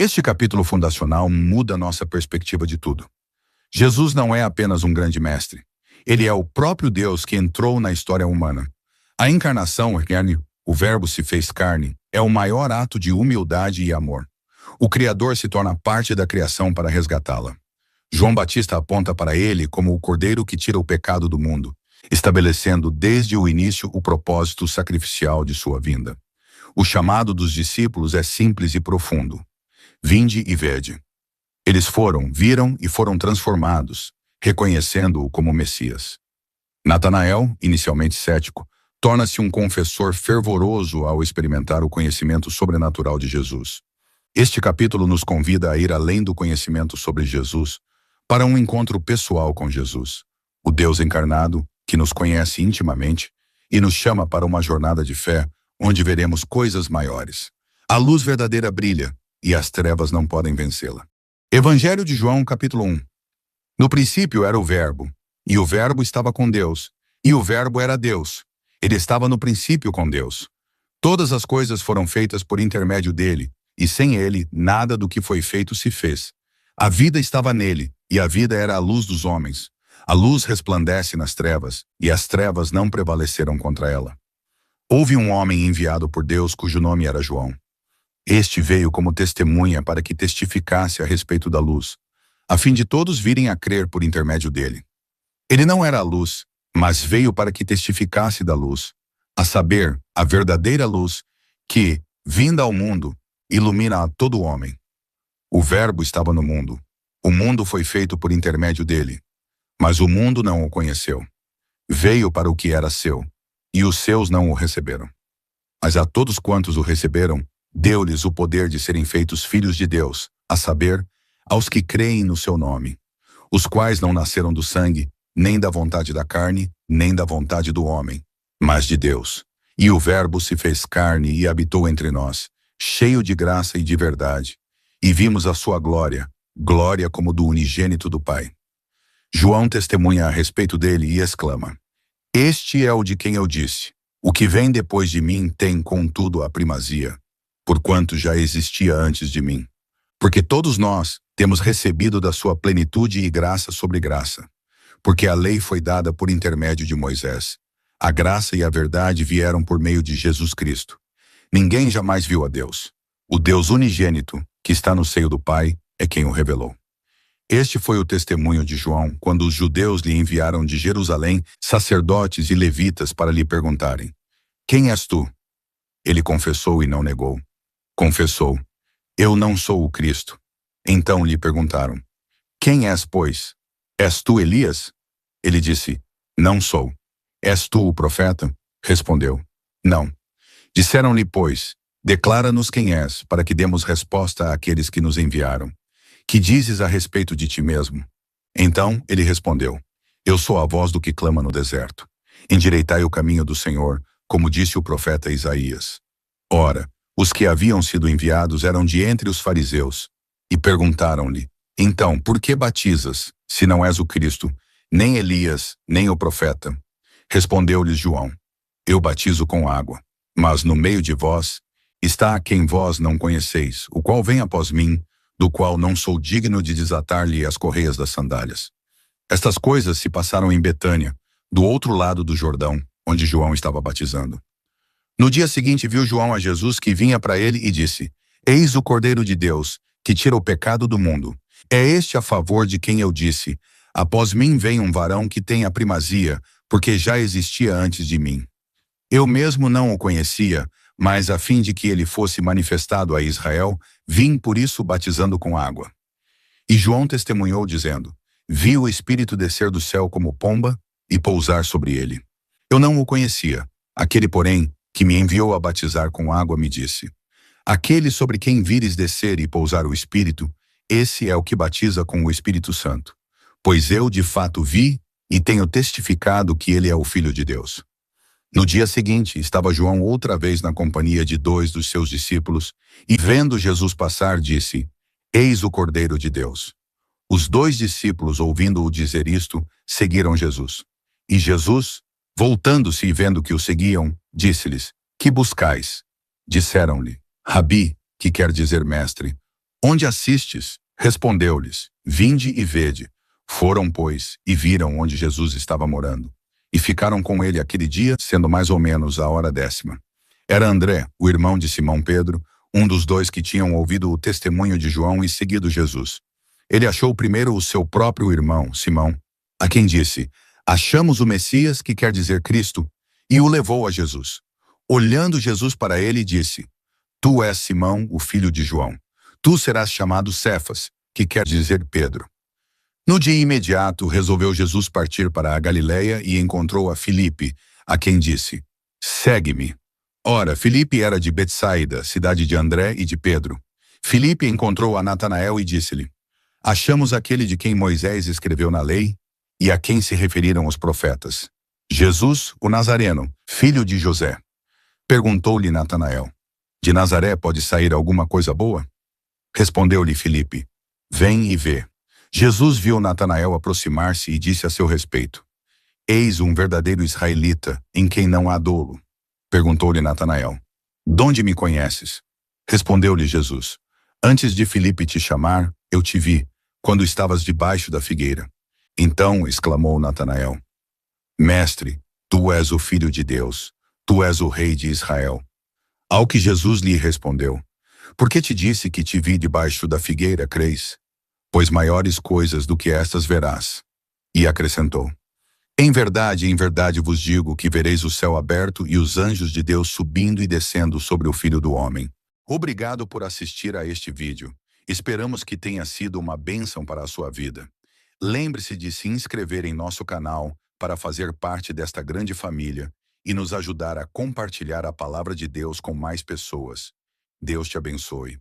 Este capítulo fundacional muda nossa perspectiva de tudo. Jesus não é apenas um grande mestre. Ele é o próprio Deus que entrou na história humana. A encarnação, o Verbo se fez carne, é o maior ato de humildade e amor. O Criador se torna parte da criação para resgatá-la. João Batista aponta para ele como o Cordeiro que tira o pecado do mundo, estabelecendo desde o início o propósito sacrificial de sua vinda. O chamado dos discípulos é simples e profundo. Vinde e vede. Eles viram e foram transformados, reconhecendo-o como Messias. Natanael, inicialmente cético, torna-se um confessor fervoroso ao experimentar o conhecimento sobrenatural de Jesus. Este capítulo nos convida a ir além do conhecimento sobre Jesus para um encontro pessoal com Jesus, o Deus encarnado que nos conhece intimamente e nos chama para uma jornada de fé onde veremos coisas maiores. A luz verdadeira brilha e as trevas não podem vencê-la. Evangelho de João, capítulo 1. No princípio era o Verbo, e o Verbo estava com Deus, e o Verbo era Deus. Ele estava no princípio com Deus. Todas as coisas foram feitas por intermédio dele, e sem ele, nada do que foi feito se fez. A vida estava nele, e a vida era a luz dos homens. A luz resplandece nas trevas, e as trevas não prevaleceram contra ela. Houve um homem enviado por Deus cujo nome era João. Este veio como testemunha para que testificasse a respeito da luz, a fim de todos virem a crer por intermédio dele. Ele não era a luz, mas veio para que testificasse da luz, a saber, a verdadeira luz, que, vinda ao mundo, ilumina a todo homem. O Verbo estava no mundo. O mundo foi feito por intermédio dele, mas o mundo não o conheceu. Veio para o que era seu, e os seus não o receberam. Mas a todos quantos o receberam, deu-lhes o poder de serem feitos filhos de Deus, a saber, aos que creem no seu nome, os quais não nasceram do sangue, nem da vontade da carne, nem da vontade do homem, mas de Deus. E o Verbo se fez carne e habitou entre nós, cheio de graça e de verdade, e vimos a sua glória, glória como do unigênito do Pai. João testemunha a respeito dele e exclama: Este é o de quem eu disse, o que vem depois de mim tem, contudo, a primazia, porquanto já existia antes de mim. Porque todos nós temos recebido da sua plenitude e graça sobre graça. Porque a lei foi dada por intermédio de Moisés. A graça e a verdade vieram por meio de Jesus Cristo. Ninguém jamais viu a Deus. O Deus unigênito, que está no seio do Pai, é quem o revelou. Este foi o testemunho de João, quando os judeus lhe enviaram de Jerusalém sacerdotes e levitas para lhe perguntarem: Quem és tu? Ele confessou e não negou. Confessou: Eu não sou o Cristo. Então lhe perguntaram: Quem és, pois? És tu Elias? Ele disse: Não sou. És tu o profeta? Respondeu: Não. Disseram-lhe, pois: Declara-nos quem és, para que demos resposta àqueles que nos enviaram. Que dizes a respeito de ti mesmo? Então ele respondeu: Eu sou a voz do que clama no deserto. Endireitai o caminho do Senhor, como disse o profeta Isaías. Ora, os que haviam sido enviados eram de entre os fariseus, e perguntaram-lhe: Então, por que batizas, se não és o Cristo, nem Elias, nem o profeta? Respondeu-lhes João: Eu batizo com água, mas no meio de vós está a quem vós não conheceis, o qual vem após mim, do qual não sou digno de desatar-lhe as correias das sandálias. Estas coisas se passaram em Betânia, do outro lado do Jordão, onde João estava batizando. No dia seguinte viu João a Jesus que vinha para ele e disse: Eis o Cordeiro de Deus, que tira o pecado do mundo. É este a favor de quem eu disse: Após mim vem um varão que tem a primazia, porque já existia antes de mim. Eu mesmo não o conhecia, mas a fim de que ele fosse manifestado a Israel, vim por isso batizando com água. E João testemunhou dizendo: Vi o Espírito descer do céu como pomba e pousar sobre ele. Eu não o conhecia. Aquele, porém, que me enviou a batizar com água me disse: Aquele sobre quem vires descer e pousar o Espírito, esse é o que batiza com o Espírito Santo. Pois eu de fato vi e tenho testificado que ele é o Filho de Deus. No dia seguinte, estava João outra vez na companhia de 2 dos seus discípulos, e vendo Jesus passar, disse: Eis o Cordeiro de Deus. Os 2 discípulos, ouvindo-o dizer isto, seguiram Jesus. E Jesus, voltando-se e vendo que o seguiam, disse-lhes: Que buscais? Disseram-lhe: Rabi, que quer dizer mestre, Onde assistes? Respondeu-lhes: Vinde e vede. Foram, pois, e viram onde Jesus estava morando. E ficaram com ele aquele dia, sendo mais ou menos a hora 10ª. Era André, o irmão de Simão Pedro, um dos dois que tinham ouvido o testemunho de João e seguido Jesus. Ele achou primeiro o seu próprio irmão, Simão, a quem disse: Achamos o Messias, que quer dizer Cristo, e o levou a Jesus. Olhando Jesus para ele, disse: Tu és Simão, o filho de João. Tu serás chamado Cefas, que quer dizer Pedro. No dia imediato, resolveu Jesus partir para a Galileia e encontrou a Filipe, a quem disse: Segue-me. Ora, Filipe era de Betsaida, cidade de André e de Pedro. Filipe encontrou a Natanael e disse-lhe: Achamos aquele de quem Moisés escreveu na lei e a quem se referiram os profetas. Jesus, o Nazareno, filho de José. Perguntou-lhe Natanael: De Nazaré pode sair alguma coisa boa? Respondeu-lhe Filipe: Vem e vê. Jesus viu Natanael aproximar-se e disse a seu respeito: Eis um verdadeiro israelita, em quem não há dolo. Perguntou-lhe Natanael: Donde me conheces? Respondeu-lhe Jesus: Antes de Filipe te chamar, eu te vi, quando estavas debaixo da figueira. Então exclamou Natanael: Mestre, tu és o Filho de Deus, tu és o Rei de Israel. Ao que Jesus lhe respondeu: Por que te disse que te vi debaixo da figueira, crês? Pois maiores coisas do que estas verás. E acrescentou: em verdade vos digo que vereis o céu aberto e os anjos de Deus subindo e descendo sobre o Filho do Homem. Obrigado por assistir a este vídeo. Esperamos que tenha sido uma bênção para a sua vida. Lembre-se de se inscrever em nosso canal para fazer parte desta grande família e nos ajudar a compartilhar a palavra de Deus com mais pessoas. Deus te abençoe.